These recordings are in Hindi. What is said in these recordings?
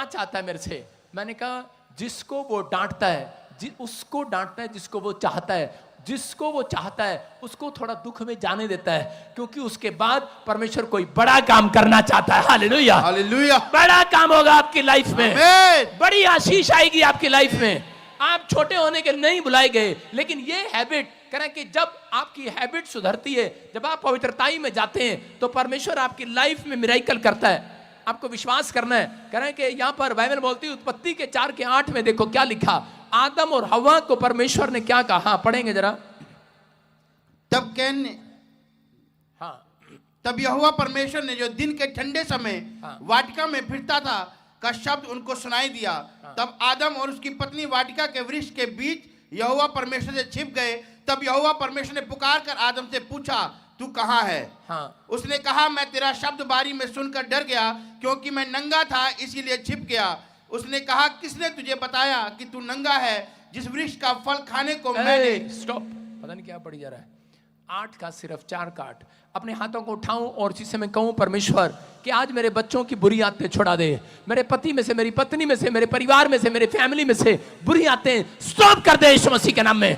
क्या चाहता है मेरे से? मैंने कहा जिसको वो डांटता है, उसको डांटता है जिसको वो चाहता है। जिसको वो चाहता है उसको थोड़ा दुख में जाने देता है, क्योंकि उसके बाद परमेश्वर कोई बड़ा काम करना चाहता है। Hallelujah, hallelujah. बड़ा काम होगा आपकी लाइफ में, आमीन। बड़ी आशीष आएगी आपकी लाइफ में। आप छोटे होने के नहीं बुलाए गए, लेकिन ये हैबिट करें कि जब आपकी हैबिट सुधरती है, जब आप पवित्रताई में जाते हैं, तो परमेश्वर आपकी लाइफ में मिराकल करता है। आपको विश्वास करना है। करें कि यहाँ पर बाइबल बोलती है उत्पत्ति के 4:8 में देखो क्या लिखा। आदम और हवा को परमेश्वर ने क्या कहा, पढ़ेंगे जरा। तब कैन ने, हाँ, तब यहोवा परमेश्वर ने जो दिन के ठंडे समय हाँ। वाटिका में फिरता था का शब्द उनको सुनाई दिया। हाँ। तब आदम और उसकी पत्नी वाटिका के वृक्ष के बीच यहोवा परमेश्वर से छिप गए। तब यहोवा परमेश्वर ने पुकार कर आदम से पूछा, तू कहाँ है? हाँ। उसने कहा, मैं तेरा शब्द बारी में सुनकर डर गया, क्योंकि मैं नंगा था इसीलिए छिप गया। उसने कहा, किसने तुझे बताया कि तू नंगा है? जिस वृक्ष का फल खाने को मैंने। स्टॉप, पता नहीं क्या पढ़ी जा रहा है। 8 का सिर्फ 4 का 8। अपने हाथों को उठाऊं और जिससे मैं कहूं परमेश्वर कि आज मेरे बच्चों की बुरी आदतें छुड़ा दे, मेरे पति में से, मेरी पत्नी में से, मेरे परिवार में से, मेरे फैमिली में से बुरी आदतें स्टॉप कर दे यीशु मसीह के नाम में।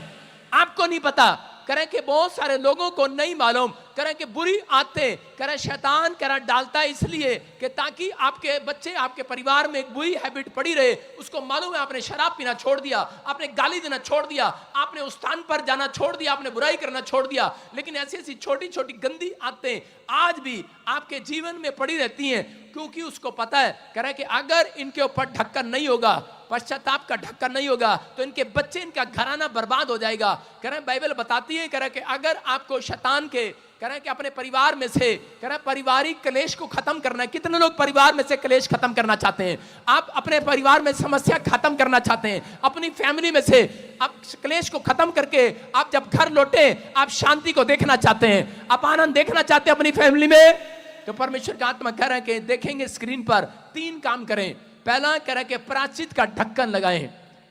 आपको नहीं पता, करें कि बहुत सारे लोगों को नहीं मालूम, करें कि बुरी आदतें करें शैतान करें डालता है इसलिए कि ताकि आपके बच्चे, आपके परिवार में एक बुरी हैबिट पड़ी रहे। उसको मालूम है आपने शराब पीना छोड़ दिया, आपने गाली देना छोड़ दिया, आपने उस स्थान पर जाना छोड़ दिया, आपने बुराई करना छोड़ दिया, लेकिन ऐसी ऐसी छोटी छोटी गंदी आदतें आज भी आपके जीवन में पड़ी रहती हैं, क्योंकि उसको पता है करें कि अगर इनके ऊपर ढक्कन नहीं होगा, पश्चाताप का ढक्कन नहीं होगा, तो इनके बच्चे, इनका घराना बर्बाद हो जाएगा। करें बाइबल बताती है करें कि अगर आपको शैतान के करें कि अपने परिवार में से करें पारिवारिक क्लेश को खत्म करना है। कितने लोग परिवार में से क्लेश खत्म करना चाहते हैं? आप अपने परिवार में समस्या खत्म करना चाहते हैं, अपनी फैमिली में से आप क्लेश को खत्म करके आप जब घर लौटे आप शांति को देखना चाहते हैं, आप आनंद देखना चाहते हैं अपनी फैमिली में, तो परमेश्वर का आत्मा कह रहा है कि देखेंगे स्क्रीन पर 3 काम करें। पहला कह रहा है कि प्रायश्चित का ढक्कन लगाएं।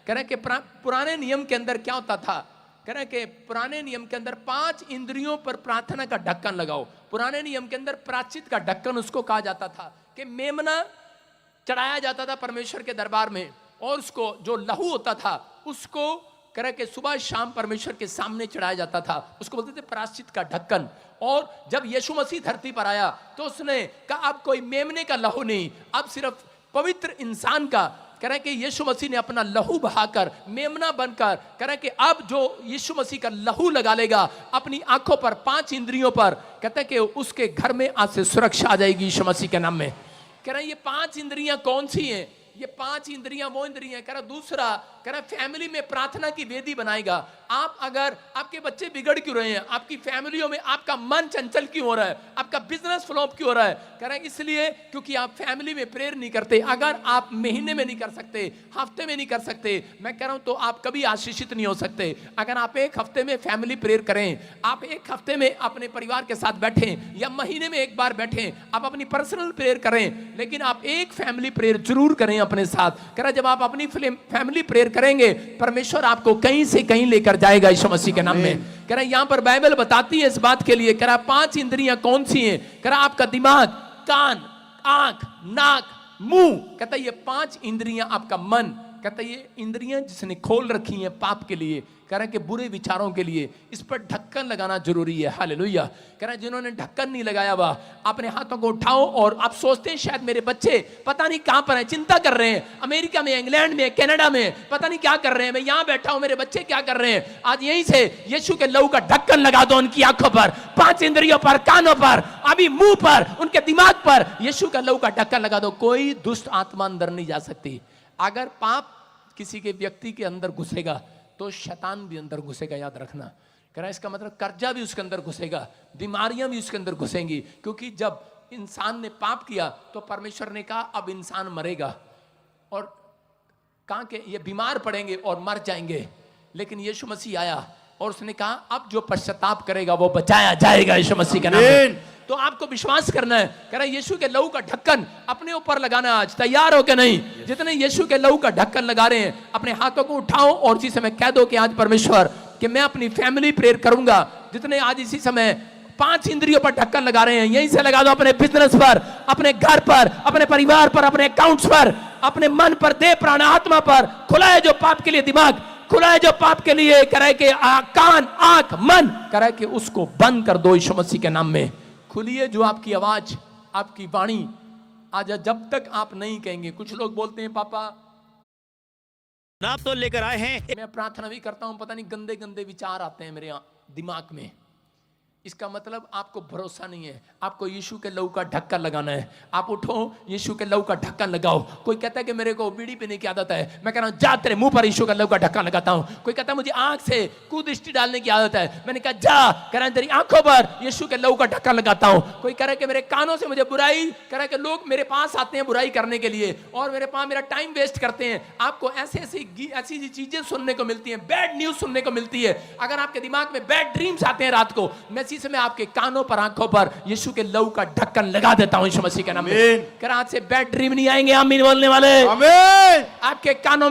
कह रहा है कि पुराने नियम के अंदर क्या होता था, कह रहा है कि पुराने नियम के अंदर 5 इंद्रियों पर प्रार्थना का ढक्कन लगाओ। पुराने नियम के अंदर प्रायश्चित का ढक्कन उसको कहा जाता था कि मेमना चढ़ाया जाता था परमेश्वर के दरबार में, और उसको जो लहू होता था उसको कह रहा है कि सुबह शाम परमेश्वर के सामने चढ़ाया जाता था, उसको बोलते थे प्रायश्चित का ढक्कन। और जब यीशु मसीह धरती पर आया तो उसने कहा अब कोई मेमने का लहू नहीं, अब सिर्फ पवित्र इंसान का कह रहे हैं कि यीशु मसीह ने अपना लहू बहाकर मेमना बनकर कह रहे हैं कि अब जो यीशु मसीह का लहू लगा लेगा अपनी आंखों पर, 5 इंद्रियों पर, कहते हैं कि उसके घर में आज से सुरक्षा आ जाएगी यीशु मसीह के नाम में। कह रहे हैं ये 5 इंद्रियां कौन सी हैं? ये 5 इंद्रियां वो इंद्रियां। कह रहा दूसरा, कह रहा फैमिली में प्रार्थना की वेदी बनाएगा। आप अगर आपके बच्चे बिगड़ क्यों रहे हैं, आपकी फैमिलियों में आपका मन चंचल क्यों हो रहा है, आपका बिजनेस फ्लॉप क्यों हो रहा है, कह रहा है इसलिए क्योंकि आप फैमिली में प्रेयर नहीं करते। अगर आप महीने में नहीं कर सकते, हफ्ते में नहीं कर सकते, मैं कह रहा हूं तो आप कभी आशीषित नहीं हो सकते। अगर आप एक हफ्ते में फैमिली प्रेयर करें, आप एक हफ्ते में अपने परिवार के साथ बैठें या महीने में एक बार बैठें, आप अपनी पर्सनल प्रेयर करें, लेकिन आप एक फैमिली प्रेयर जरूर करें अपने साथ। कह रहा जब आप अपनी फैमिली प्रेयर करेंगे परमेश्वर आपको कहीं से कहीं लेकर जाएगा यीशु मसीह के नाम में। कह रहा यहां पर बाइबल बताती है इस बात के लिए, कह रहा 5 इंद्रियां कौन सी हैं? कह रहा आपका दिमाग, कान, आंख, नाक, मुंह, कहता है ये 5 इंद्रियां, आपका मन, कहता है ये इंद्रियां जिसने खोल रखी हैं पाप के लिए, कह रहा है कि बुरे विचारों के लिए, इस पर ढक्कन लगाना जरूरी है। हालेलुया। कह रहा है जिन्होंने ढक्कन नहीं लगाया हुआ अपने हाथों को उठाओ, और आप सोचते हैं शायद मेरे बच्चे पता नहीं कहां पर हैं, चिंता कर रहे हैं, अमेरिका में, इंग्लैंड में, कनाडा में, पता नहीं क्या कर रहे हैं, मैं यहां बैठा हूं, मेरे बच्चे क्या कर रहे हैं। आज यहीं से यीशु के लहू का ढक्कन लगा दो उनकी आंखों पर, 5 इंद्रियों पर, कानों पर, अभी मुंह पर, उनके दिमाग पर यीशु का लहू का ढक्कन लगा दो। कोई दुष्ट आत्मा अंदर नहीं जा सकती। अगर पाप किसी के व्यक्ति के अंदर घुसेगा तो शैतान भी अंदर घुसेगा, याद रखना। कह रहा है इसका मतलब कर्जा भी उसके अंदर घुसेगा, बीमारियां भी उसके अंदर घुसेंगी, क्योंकि जब इंसान ने पाप किया तो परमेश्वर ने कहा अब इंसान मरेगा, और कहा कि ये बीमार पड़ेंगे और मर जाएंगे, लेकिन यीशु मसीह आया और उसने कहा अब जो पश्चाताप करेगा वो बचाया जाएगा यीशु मसीह के नाम में। तो आपको विश्वास करना है। कह रहा है यीशु के लहू का ढक्कन अपने ऊपर लगाना। आज तैयार हो के नहीं? जितने यीशु के लहू का ढक्कन लगा रहे हैं अपने हाथों को उठाओ और इसी समय कह दो कि आज परमेश्वर कि मैं अपनी फैमिली प्रेयर करूंगा। जितने आज इसी समय 5 इंद्रियों पर ढक्कन लगा रहे हैं, यहीं से लगा दो अपने बिजनेस पर, अपने घर पर, अपने परिवार पर, अपने अकाउंट्स पर, अपने मन पर, देह प्राण आत्मा पर। खुला है जो पाप के लिए दिमाग, खुला है जो पाप के लिए करे के कान आंख मन, करे के उसको बंद कर दो यीशु मसीह के नाम में। खुलिए जो आपकी आवाज, आपकी वाणी आज, जब तक आप नहीं कहेंगे। कुछ लोग बोलते हैं पापा आप तो लेकर आए हैं। मैं प्रार्थना भी करता हूं, पता नहीं गंदे गंदे विचार आते हैं मेरे दिमाग में। इसका मतलब आपको भरोसा नहीं है। आपको यीशु के लहू का ढक्कन लगाना है। आप उठो, यीशु के लहू का ढक्कन लगाओ। कोई कहता है कि मेरे को बीड़ी पीने की आदत है, मैं कह रहा हूं जा तेरे मुंह पर यीशु का लहू का ढक्कन लगाता हूं। कोई कहता है मुझे आंख से कुदृष्टि डालने की आदत है, मैंने कहा जा, कह रहा है तेरी आंखों पर यीशु के लहू का ढक्कन लगाता हूं। कोई कह रहा है कि मेरे कानों से मुझे बुराई, कह रहा है कि लोग मेरे पास आते हैं बुराई करने के लिए और मेरे पास मेरा टाइम वेस्ट करते हैं। आपको ऐसी चीजें सुनने को मिलती हैं, बैड न्यूज सुनने को मिलती है। अगर आपके दिमाग में बैड ड्रीम्स आते हैं रात को, मैं इसी समय आपके कानों पर आंखों पर यीशु के लहू का ढक्कन लगा देता हूं यीशु मसीह के नाम में। आज से बैड ड्रीम नहीं आएंगे। आमीन बोलने वाले, आमीन। आपके कानों